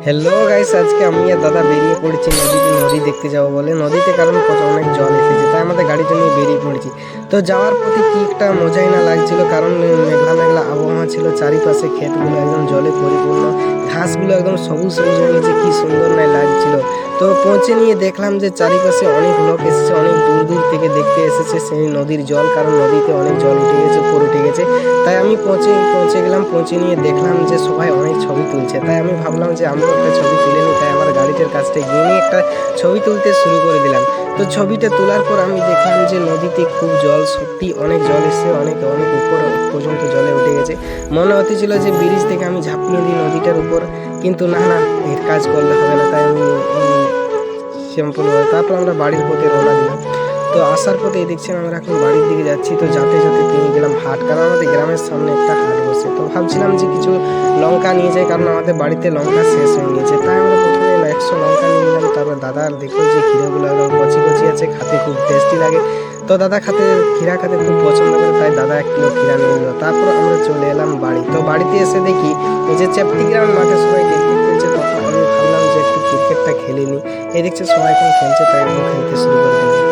Hello guys, আজকে আমি আর দাদা বেরিয়ে পড়েছি নদী দেখতে যাবো বলে। নদীতে কারণ অনেক জল এসেছে, তাই আমাদের গাড়িটা নিয়ে বেরিয়ে পড়েছি। তো যাওয়ার পথে কি একটা মজাই না লাগছিল, কারণ মেঘলা মেঘলা আবহাওয়া ছিল, চারিপাশে ক্ষেতগুলো একদম জলে পরিপূর্ণ, ঘাসগুলো একদম সবুজ সবুজ হয়ে গেছে, কি সুন্দর না লাগছিল। তো পৌঁছে নিয়ে দেখলাম যে চারিপাশে অনেক লোক এসেছে, অনেক দূর দূর থেকে দেখতে এসেছে সেই নদীর জল, কারণ নদীতে অনেক জল উঠে গেছে, উপর উঠে গেছে। তাই আমি পৌঁছে গেলাম। পৌঁছে নিয়ে দেখলাম যে সবাই অনেক ছবি তুলছে, তাই আমি ভাবলাম যে আমিও একটা ছবি তুলে নিই। তাই আমার গাড়িটার কাছটা গিয়ে নিয়ে একটা ছবি তুলতে শুরু করে দিলাম। তো ছবিটা তোলার পর আমি দেখলাম যে নদীতে খুব জল, সত্যি অনেক জল এসছে, অনেক অনেক উপর পর্যন্ত জলে উঠে গেছে। মনে হতেছিল যে ব্রিজ থেকে আমি ঝাঁপিয়ে দিই নদীটার উপর, কিন্তু না না, এর কাজ করলে হবে না। তাই আমি সিম্পল, তারপর আমরা বাড়ির পথে রওনা দিলাম। তো আসার পথে দেখছেন আমরা এখন বাড়ির দিকে যাচ্ছি। তো যেতে যেতে পেয়ে গেলাম হাট, কারণ আমাদের গ্রামের সামনে একটা হাট বসে। তো ভাবছিলাম যে কিছু লঙ্কা নিয়ে যাই, কারণ আমাদের বাড়িতে লঙ্কা শেষ হয়ে গেছে। তাই আমরা প্রথমে 100 লঙ্কা নিয়ে নিলাম। তারপর দাদার দেখলো যে ক্ষীরাগুলো একদম কচি কচি আছে, খাতে খুব টেস্টি লাগে। তো দাদা ক্ষীরা খেতে খুব পছন্দ করে, তাই দাদা 1 কিলো ক্ষীরা নিয়ে নিল। তারপর আমরা চলে এলাম বাড়ি। তো বাড়িতে এসে দেখি যে চেপটি গ্রামের মাঠে সবাই ক্রিকেট খেলছে। তখন আমি ভাবলাম যে একটু ক্রিকেটটা খেলে নিই। এই দেখছে সবাই এখন খেলছে, তাই আমি খেলতে শুরু করে দিলাম।